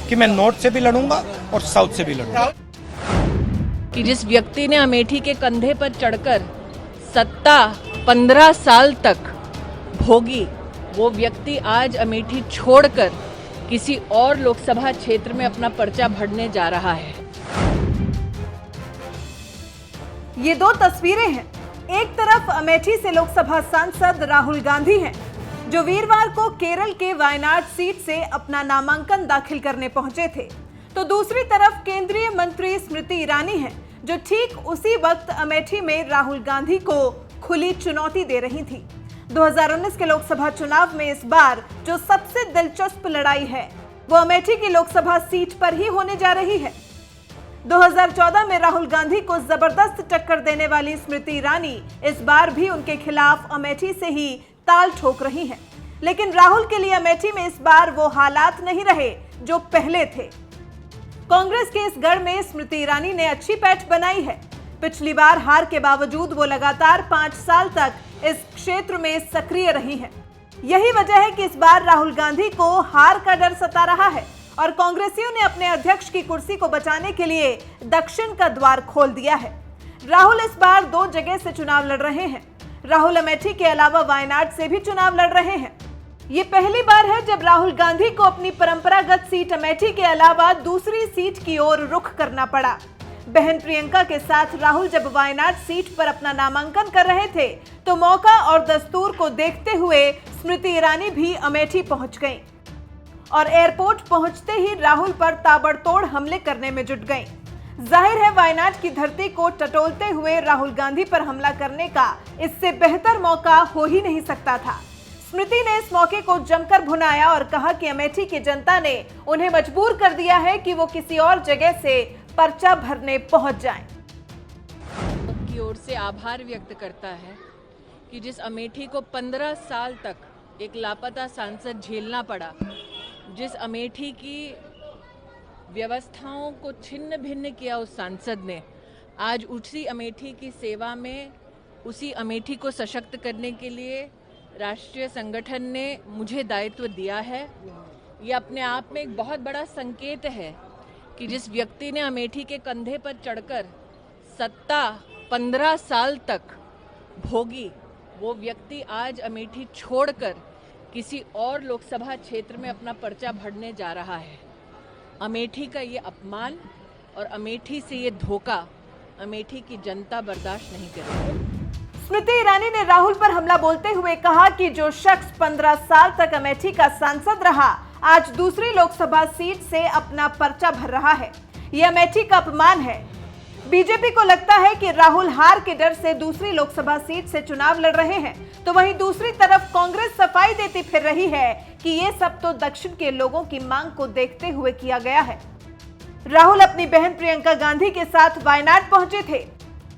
कि मैं नॉर्थ से भी लड़ूंगा और साउथ से भी लड़ूंगा। कि जिस व्यक्ति ने अमेठी के कंधे पर चढ़कर सत्ता 15 साल तक भोगी, वो व्यक्ति आज अमेठी छोड़कर किसी और लोकसभा क्षेत्र में अपना पर्चा भरने जा रहा है। ये दो तस्वीरें हैं। एक तरफ अमेठी से लोकसभा सांसद राहुल गांधी हैं, जो वीरवार को केरल के वायनाड सीट से अपना नामांकन दाखिल करने पहुंचे थे, तो दूसरी तरफ केंद्रीय मंत्री स्मृति ईरानी हैं, जो ठीक उसी वक्त अमेठी में राहुल गांधी को खुली चुनौती दे रही थी। 2019 के लोकसभा चुनाव में इस बार जो सबसे दिलचस्प लड़ाई है, वो अमेठी की लोकसभा सीट पर ही होने जा रही है। 2014 में राहुल गांधी को जबरदस्त टक्कर देने वाली स्मृति ईरानी इस बार भी उनके खिलाफ अमेठी से ही ताल ठोक रही हैं। लेकिन राहुल के लिए अमेठी में इस बार वो हालात नहीं रहे जो पहले थे। कांग्रेस के इस गढ़ में स्मृति ईरानी ने अच्छी पैठ बनाई है। पिछली बार हार के बावजूद वो लगातार 5 साल तक इस क्षेत्र में सक्रिय रही हैं। यही वजह है कि इस बार राहुल गांधी को हार का डर सता रहा है और कांग्रेसियों ने अपने अध्यक्ष की कुर्सी को बचाने के लिए दक्षिण का द्वार खोल दिया है। राहुल इस बार 2 जगह से चुनाव लड़ रहे हैं। राहुल अमेठी के अलावा वायनाड से भी चुनाव लड़ रहे हैं। ये पहली बार है जब राहुल गांधी को अपनी परंपरागत सीट अमेठी के अलावा दूसरी सीट की ओर रुख करना पड़ा। बहन प्रियंका के साथ राहुल जब वायनाड सीट पर अपना नामांकन कर रहे थे, तो मौका और दस्तूर को देखते हुए स्मृति ईरानी भी अमेठी पहुंच गईं और एयरपोर्ट पहुंचते ही राहुल पर ताबड़तोड़ हमले करने में जुट गईं। जाहिर है वायनाड की धरती को टटोलते हुए राहुल गांधी पर हमला करने का इससे बेहतर मौका हो ही नहीं सकता था। स्मृति ने इस मौके को जमकर भुनाया और कहा कि अमेठी की जनता ने उन्हें मजबूर कर दिया है कि वो किसी और जगह से पर्चा भरने पहुंच जाएं। की ओर से आभार व्यक्त करता है कि जिस अमेठी को 15 साल तक एक लापता सांसद झेलना पड़ा, जिस अमेठी की व्यवस्थाओं को छिन्न भिन्न किया उस सांसद ने, आज उसी अमेठी की सेवा में, उसी अमेठी को सशक्त करने के लिए राष्ट्रीय संगठन ने मुझे दायित्व दिया है। ये अपने आप में एक बहुत बड़ा संकेत है कि जिस व्यक्ति ने अमेठी के कंधे पर चढ़कर सत्ता 15 साल तक भोगी, वो व्यक्ति आज अमेठी छोड़कर किसी और लोकसभा क्षेत्र में अपना पर्चा भरने जा रहा है। अमेठी का ये अपमान और अमेठी से ये धोखा अमेठी की जनता बर्दाश्त नहीं करेगी। स्मृति ईरानी ने राहुल पर हमला बोलते हुए कहा कि जो शख्स 15 साल तक अमेठी का सांसद रहा, आज दूसरी लोकसभा सीट से अपना पर्चा भर रहा है। यह अमेठी का अपमान है। बीजेपी को लगता है कि राहुल हार के डर से दूसरी लोकसभा सीट से चुनाव लड़ रहे हैं, तो वहीं दूसरी तरफ कांग्रेस सफाई देती फिर रही है कि ये सब तो दक्षिण के लोगों की मांग को देखते हुए किया गया है। राहुल अपनी बहन प्रियंका गांधी के साथ वायनाड पहुंचे थे।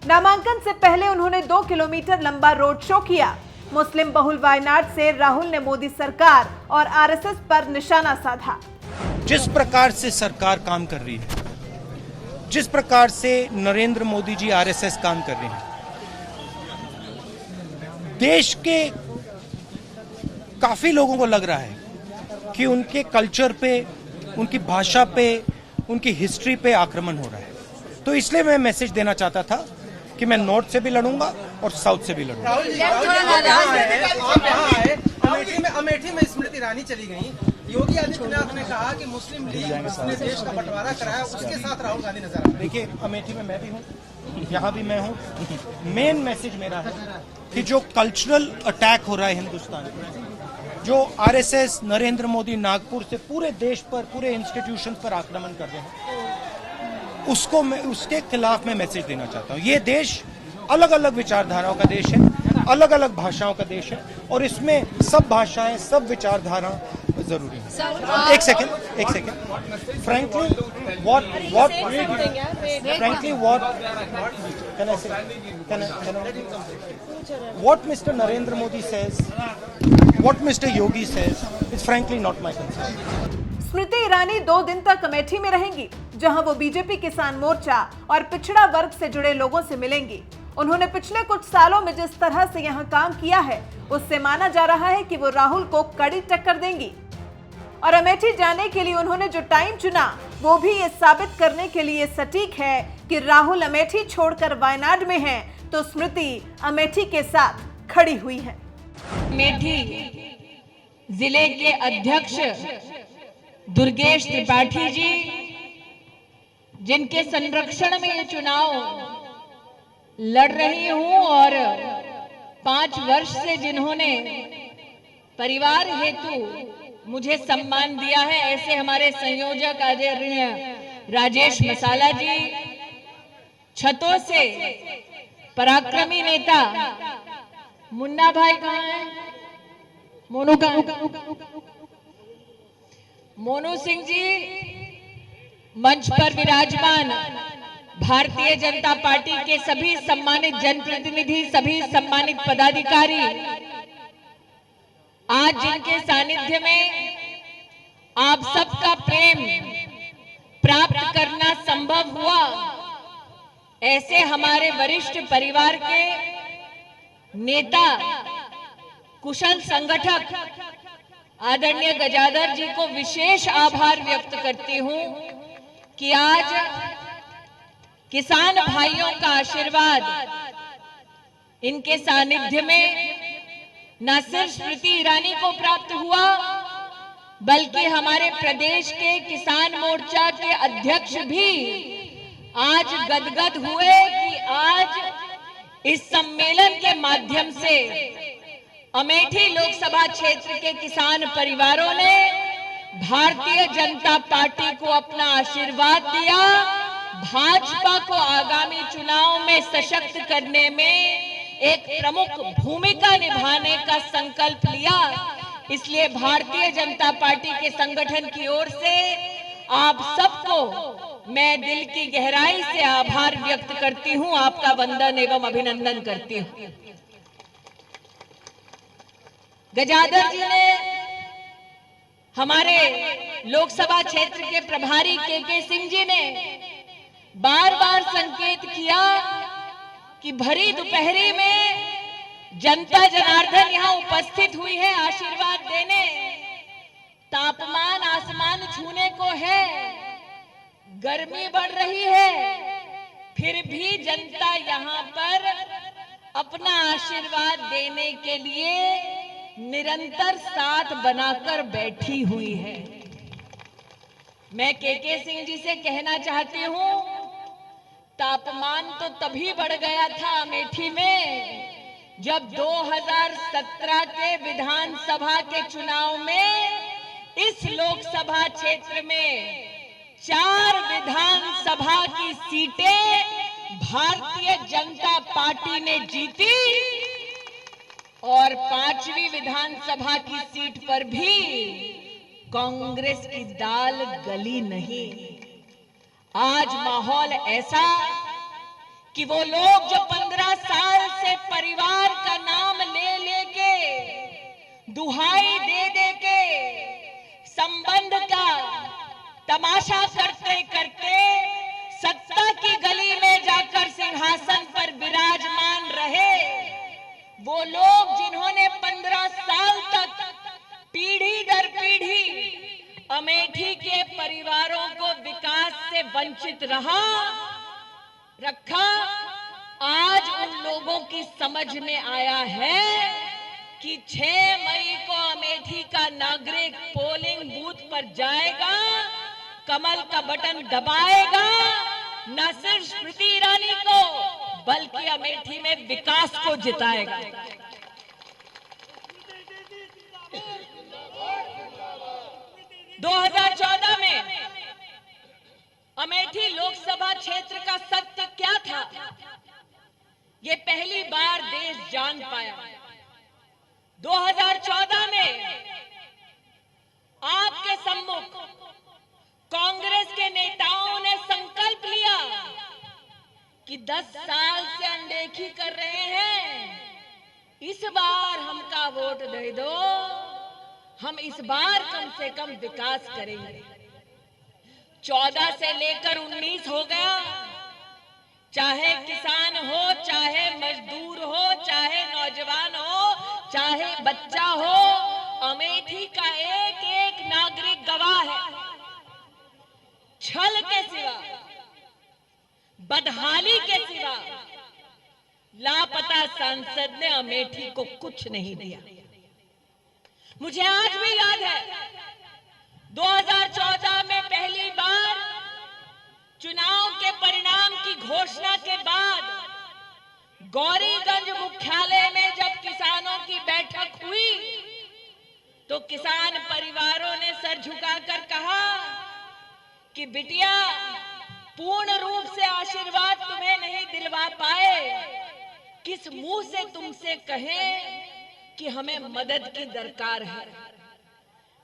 नामांकन से पहले उन्होंने 2 किलोमीटर लंबा रोड शो किया। मुस्लिम बहुल वायनाड से राहुल ने मोदी सरकार और आरएसएस पर निशाना साधा। जिस प्रकार से सरकार काम कर रही है, जिस प्रकार से नरेंद्र मोदी जी आरएसएस काम कर रहे हैं, देश के काफी लोगों को लग रहा है कि उनके कल्चर पे, उनकी भाषा पे, उनकी हिस्ट्री पे आक्रमण हो रहा है। तो इसलिए मैं मैसेज देना चाहता था कि मैं नॉर्थ से भी लड़ूंगा और साउथ से भी लड़ूंगा। अमेठी में स्मृति ईरानी चली गई। योगी आदित्यनाथ ने कहा कि मुस्लिम लीग ने देश का बंटवारा कराया, उसके साथ राहुल गांधी नजर आ रहे हैं। देखिए, अमेठी में मैं भी हूँ, यहाँ भी मैं हूँ। मेन मैसेज मेरा है कि जो कल्चरल अटैक हो रहा है हिंदुस्तान में, जो आरएसएस, नरेंद्र मोदी नागपुर से पूरे देश पर, पूरे इंस्टीट्यूशन पर आक्रमण कर रहे हैं, उसके खिलाफ मैं मैसेज देना चाहता हूँ। ये देश अलग अलग विचारधाराओं का देश है, अलग अलग भाषाओं का देश है, और इसमें सब भाषाएं, सब विचारधारा जरूरी है। एक second frankly what what Mr. Narendra Modi says, what Mr. Yogi says is frankly not my concern. Smriti Irani 2 दिन तक अमेठी में रहेंगी, जहां वो बीजेपी किसान मोर्चा और पिछड़ा वर्ग से जुड़े लोगों से मिलेंगी। उन्होंने पिछले कुछ सालों में जिस तरह से यहां काम किया है, उससे माना जा रहा है कि वो राहुल को कड़ी टक्कर देंगी। और अमेठी जाने के लिए उन्होंने जो टाइम चुना वो भी ये साबित करने के लिए सटीक है कि राहुल अमेठी छोड़कर वायनाड में हैं, तो स्मृति अमेठी के साथ खड़ी हुई है। अमेठी जिले के अध्यक्ष दुर्गेश त्रिपाठी जी, जिनके संरक्षण में ये चुनाव लड़ रही हूं और 5 वर्ष से जिन्होंने परिवार हेतु मुझे सम्मान दिया है, ऐसे हमारे संयोजक आदरणीय राजेश मसाला जी, छतों से पराक्रमी नेता मुन्ना भाई कहाँ है, मोनू सिंह जी, मंच पर विराजमान भारतीय जनता पार्टी के सभी सम्मानित जनप्रतिनिधि, सभी सम्मानित पदाधिकारी, आज जिनके सानिध्य में आप सबका प्रेम प्राप्त करना संभव हुआ, ऐसे हमारे वरिष्ठ परिवार के नेता, कुशल संगठक आदरणीय गजाधर जी को विशेष आभार व्यक्त करती हूं कि आज किसान भाइयों का आशीर्वाद इनके सानिध्य में न सिर्फ स्मृति ईरानी को प्राप्त हुआ, बल्कि हमारे प्रदेश के किसान मोर्चा के अध्यक्ष भी आज गदगद हुए कि आज इस सम्मेलन के माध्यम से अमेठी लोकसभा क्षेत्र के किसान परिवारों ने भारतीय जनता पार्टी को अपना आशीर्वाद दिया, भाजपा को आगामी चुनाव में सशक्त करने में एक प्रमुख भूमिका निभाने का संकल्प लिया। इसलिए भारतीय जनता पार्टी के संगठन की ओर से आप सबको मैं दिल की गहराई से आभार व्यक्त करती हूं, आपका वंदन एवं अभिनंदन करती हूं। गजाधर जी ने हमारे लोकसभा क्षेत्र के प्रभारी के सिंह जी ने बार बार संकेत किया कि भरी दोपहरी में जनता जनार्दन यहां उपस्थित हुई है आशीर्वाद देने, तापमान आसमान छूने को है, गर्मी बढ़ रही है, फिर भी जनता यहां पर अपना आशीर्वाद देने के लिए निरंतर साथ बनाकर बैठी हुई है। मैं के सिंह जी से कहना चाहती हूं, तापमान तो तभी बढ़ गया था अमेठी में जब 2017 के विधानसभा के चुनाव में इस लोकसभा क्षेत्र में 4 विधानसभा की सीटें भारतीय जनता पार्टी ने जीती और 5वीं विधानसभा की सीट पर भी कांग्रेस की दाल गली नहीं। आज माहौल ऐसा कि वो लोग जो 15 साल से परिवार का नाम ले लेके, दुहाई दे दे के संबंध का तमाशा करते करते सत्ता की गली में जाकर सिंहासन पर विराजमान रहे, वो लोग जिन्होंने 15 साल तक पीढ़ी दर पीढ़ी अमेठी के परिवारों को विकास से वंचित रखा, आज उन लोगों की समझ में आया है कि 6 मई को अमेठी का नागरिक पोलिंग बूथ पर जाएगा, कमल का बटन दबाएगा, न सिर्फ स्मृति ईरानी को बल्कि अमेठी में विकास को जिताएगा। 2014 में अमेठी लोकसभा क्षेत्र का सत्य क्या था, ये पहली बार देश जान पाया। 2014 में आपके सम्मुख कांग्रेस के नेताओं ने संकल्प लिया कि 10 साल से अनदेखी कर रहे हैं, इस बार हमका वोट दे दो, हम इस बार कम से कम विकास करेंगे। 14 से लेकर 19 हो गया, चाहे किसान हो, चाहे मजदूर हो, चाहे नौजवान हो, चाहे बच्चा हो, अमेठी का एक एक नागरिक नागरिक गवाह है। छल के सिवा, बदहाली के सिवा लापता सांसद ने अमेठी को कुछ नहीं दिया। मुझे आज भी याद है 2014 में पहली बार चुनाव के परिणाम की घोषणा के बाद गौरीगंज मुख्यालय में जब किसानों की बैठक हुई तो किसान परिवारों ने सर झुकाकर कहा कि बिटिया, पूर्ण रूप से आशीर्वाद तुम्हें नहीं दिलवा पाए, किस मुंह से तुमसे कहें कि हमें मदद की दरकार है।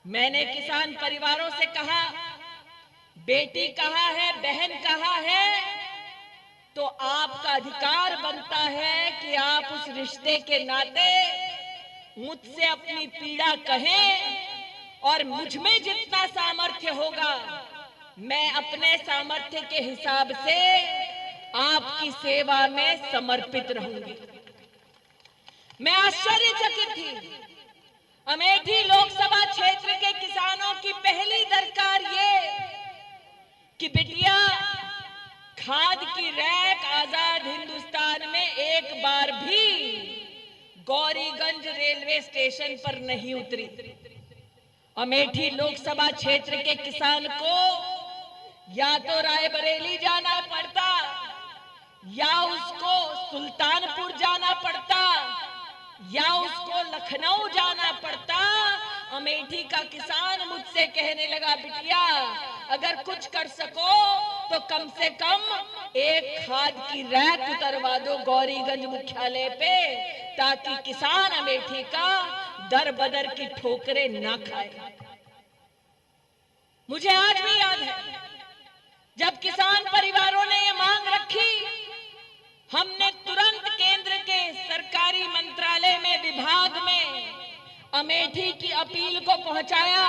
मैंने किसान परिवारों से कहा, बेटी कहा है, बहन कहा है, तो आपका अधिकार बनता है कि आप उस रिश्ते के नाते मुझसे अपनी पीड़ा कहें और मुझ में जितना सामर्थ्य होगा मैं अपने सामर्थ्य के हिसाब से आपकी सेवा में समर्पित रहूंगी। मैं आश्चर्यचकित थी। अमेठी लोकसभा क्षेत्र के किसानों की पहली दरकार ये कि बिटिया, खाद की रैक आजाद हिंदुस्तान में एक बार भी गौरीगंज रेलवे स्टेशन पर नहीं उतरी। अमेठी लोकसभा क्षेत्र के किसान को या तो रायबरेली जाना पड़ता या उसको सुल्तानपुर जाना पड़ता या उसको लखनऊ जाना पड़ता। अमेठी का किसान मुझसे कहने लगा, बिटिया अगर कुछ कर सको तो कम से कम एक खाद की रैक उतरवा दो गौरीगंज मुख्यालय पे, ताकि किसान अमेठी का दर बदर की ठोकरें ना खाए। मुझे आज भी याद है जब किसान परिवारों ने ये मांग रखी, हमने तुरंत केंद्र के सरकारी मंत्रालय में, विभाग में अमेठी की अपील को पहुंचाया